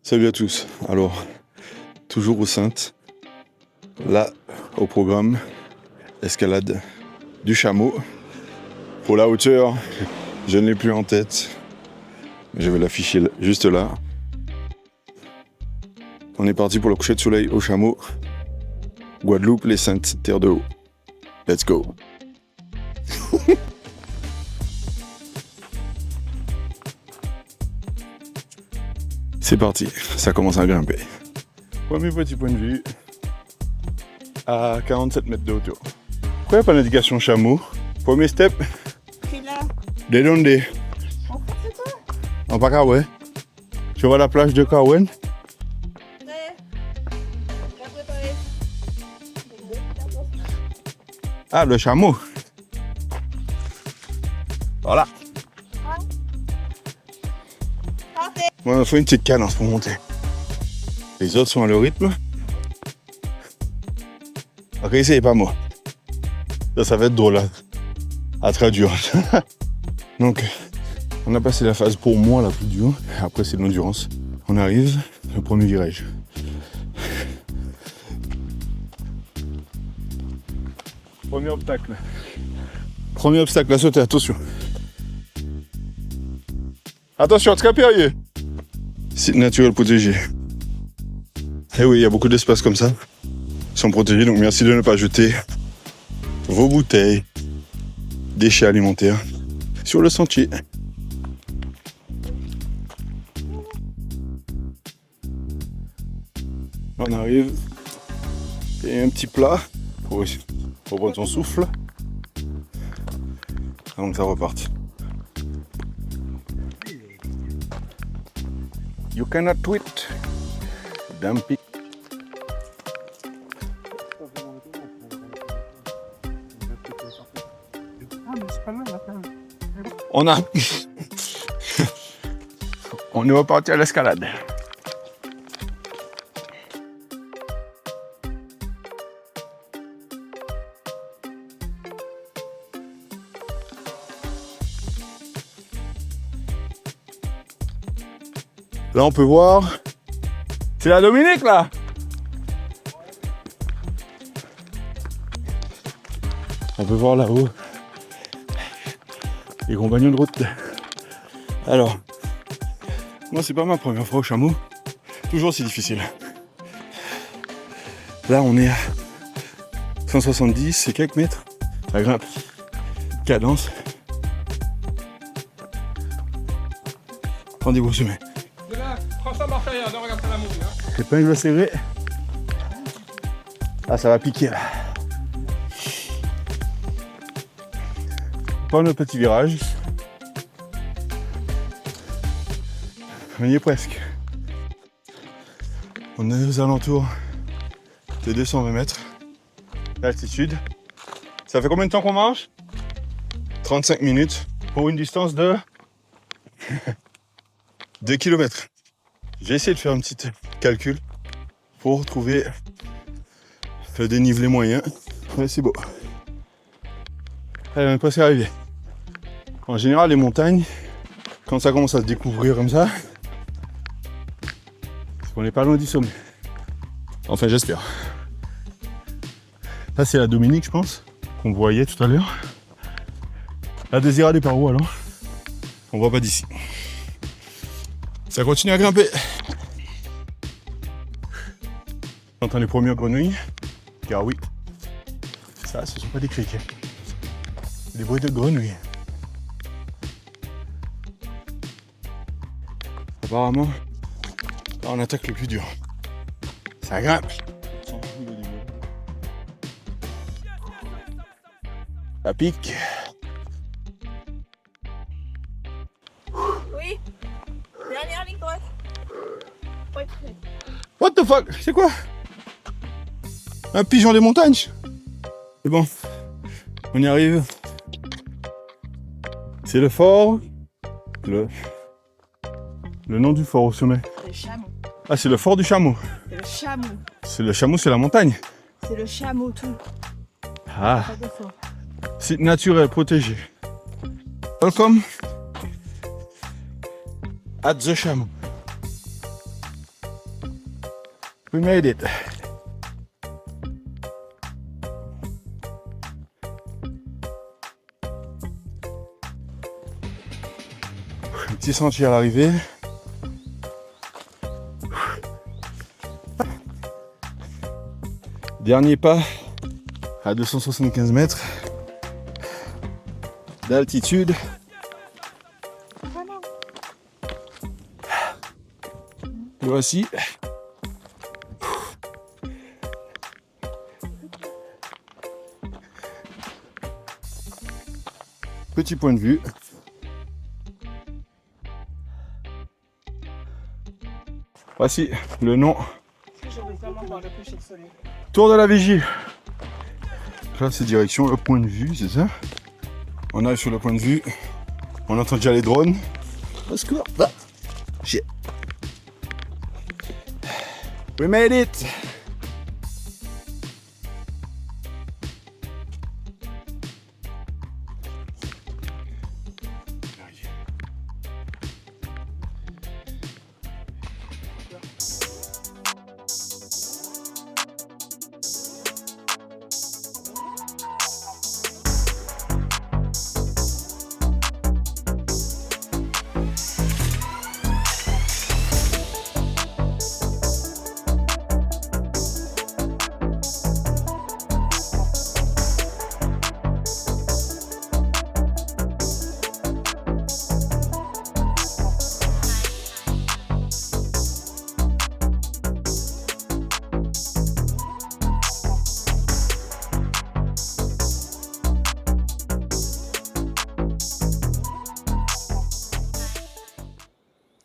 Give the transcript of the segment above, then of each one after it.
Salut à tous. Alors, toujours aux Saintes. Là, au programme, escalade du chameau. Pour la hauteur, je ne l'ai plus en tête. Je vais l'afficher juste là. On est parti pour le coucher de soleil au chameau. Guadeloupe, les Saintes, terre de haut. Let's go. C'est parti, ça commence à grimper. Premier petit point de vue, à 47 mètres de hauteur. Pourquoi il n'y a pas d'indication chameau? Premier step. C'est là. De donde? En fait, c'est quoi? En Pakaoué. Tu vois la plage de Kawen? Ouais. T'as préparé. Ah, le chameau. Voilà. Parfait. Bon, il faut une petite cadence pour monter. Les autres sont à leur rythme. Ok, c'est pas moi. Ça va être drôle à traduire. Donc, on a passé la phase pour moi la plus dure. Après, c'est l'endurance. On arrive, le premier virage. Premier obstacle. Premier obstacle à sauter, attention. Attention, très périlleux. Site naturel protégé. Eh oui, il y a beaucoup d'espaces comme ça. Ils sont protégés, donc merci de ne pas jeter vos bouteilles, déchets alimentaires sur le sentier. On arrive. Et un petit plat pour prendre son souffle avant que ça reparte. You cannot tweet. Dumpy. On a. On est reparti à l'escalade. Là, on peut voir. C'est la Dominique, là. On peut voir là-haut les compagnons de route. Alors, moi, c'est pas ma première fois au chameau. Toujours aussi difficile. Là, on est à 170 et quelques mètres. Ça grimpe. Cadence. Rendez-vous au sommet. De là, François Marchaillard, on regarde la mouille. Épingle serrée. Ah, ça va piquer là. Pas le petit virage. On y est presque. On est aux alentours de 220 mètres d'altitude. Ça fait combien de temps qu'on marche? 35 minutes pour une distance de 2 km. J'ai essayé de faire un petit calcul pour trouver le dénivelé moyen. Ouais, c'est beau. Allez, on est presque arrivé. En général, les montagnes, quand ça commence à se découvrir comme ça, on n'est pas loin du sommet. Enfin, j'espère. Là, c'est la Dominique, je pense, qu'on voyait tout à l'heure. La Désirade est par où alors? On voit pas d'ici. Ça continue à grimper. J'entends les premières grenouilles. Car oui, ça, ce sont pas des criquets. C'est des bruits de grenouilles. Apparemment, là, on attaque le plus dur. Ça grimpe. Ça pique. Oui. Dernière ligne droite. Ouais. What the fuck? C'est quoi? Un pigeon des montagnes? C'est bon. On y arrive. C'est le fort. Le nom du fort au sommet. Le chameau. Ah, c'est le fort du chameau. C'est le chameau. C'est le chameau, c'est la montagne. C'est le chameau tout. Ah, Pas de fort. site naturel protégé. Welcome at the chameau. We made it. Un petit sentier à l'arrivée. Dernier pas à 275 mètres d'altitude. Et voici petit point de vue. Voici le nom. Tour de la Vigie. Là c'est direction le point de vue, c'est ça. On arrive sur le point de vue. On entend déjà les drones. Au secours. Ah. Shit. We made it.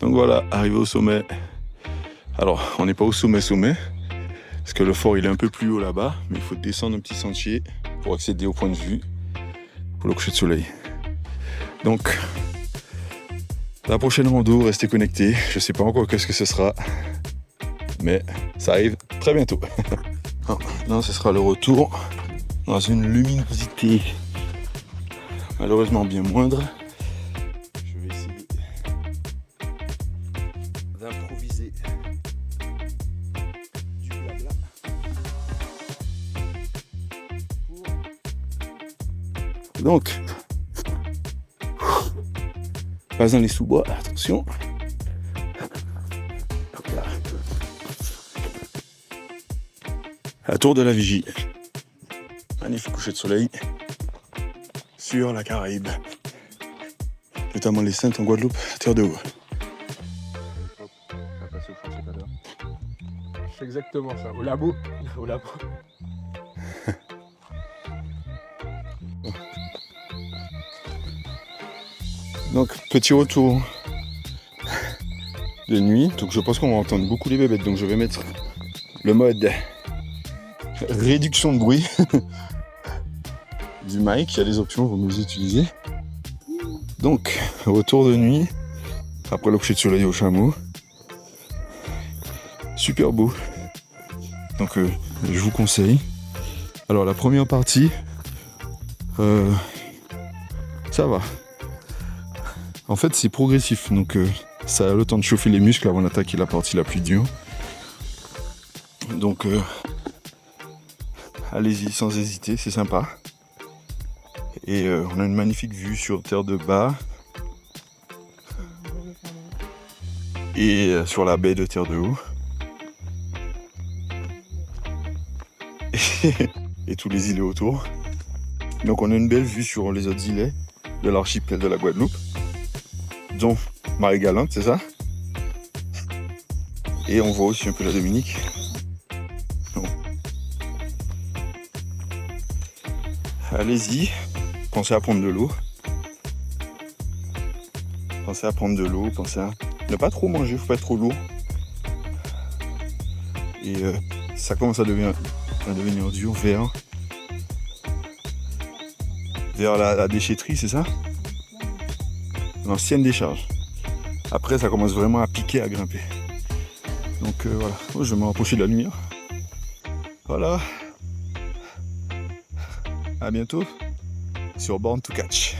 Donc voilà, arrivé au sommet. Alors, on n'est pas au sommet, parce que le fort il est un peu plus haut là-bas, mais il faut descendre un petit sentier pour accéder au point de vue, pour le coucher de soleil. Donc, la prochaine rando, restez connectés. Je sais pas encore qu'est-ce que ce sera, mais ça arrive très bientôt. Là, ce sera le retour dans une luminosité malheureusement bien moindre. Je vais essayer d'improviser du blabla donc pas dans les sous-bois, attention. Là. La tour de la Vigie, magnifique coucher de soleil sur la Caraïbe, notamment les Saintes en Guadeloupe, terre de haut. C'est exactement ça. Au labo. Au labo. Donc petit retour de nuit, donc je pense qu'on va entendre beaucoup les bébêtes, donc je vais mettre le mode réduction de bruit du mic. Il y a des options, vous nous utilisez. Donc retour de nuit après le coucher de soleil au chameau, super beau, donc je vous conseille. Alors la première partie ça va. En fait, c'est progressif, donc ça a le temps de chauffer les muscles avant d'attaquer la partie la plus dure. Donc, allez-y sans hésiter, c'est sympa. Et on a une magnifique vue sur Terre de Bas et sur la baie de Terre de Haut. Et tous les îlets autour. Donc, on a une belle vue sur les autres îlets de l'archipel de la Guadeloupe, dont Marie-Galante, c'est ça? Et on voit aussi un peu la Dominique. Bon. Allez-y, pensez à prendre de l'eau. Pensez à prendre de l'eau, pensez à ne pas trop manger, faut pas être trop lourd. Et ça commence à devenir dur vers la déchetterie, c'est ça? L'ancienne décharge. Après ça commence vraiment à piquer, à grimper. Donc voilà, je vais me rapprocher de la lumière. Voilà. À bientôt sur Born to Catch.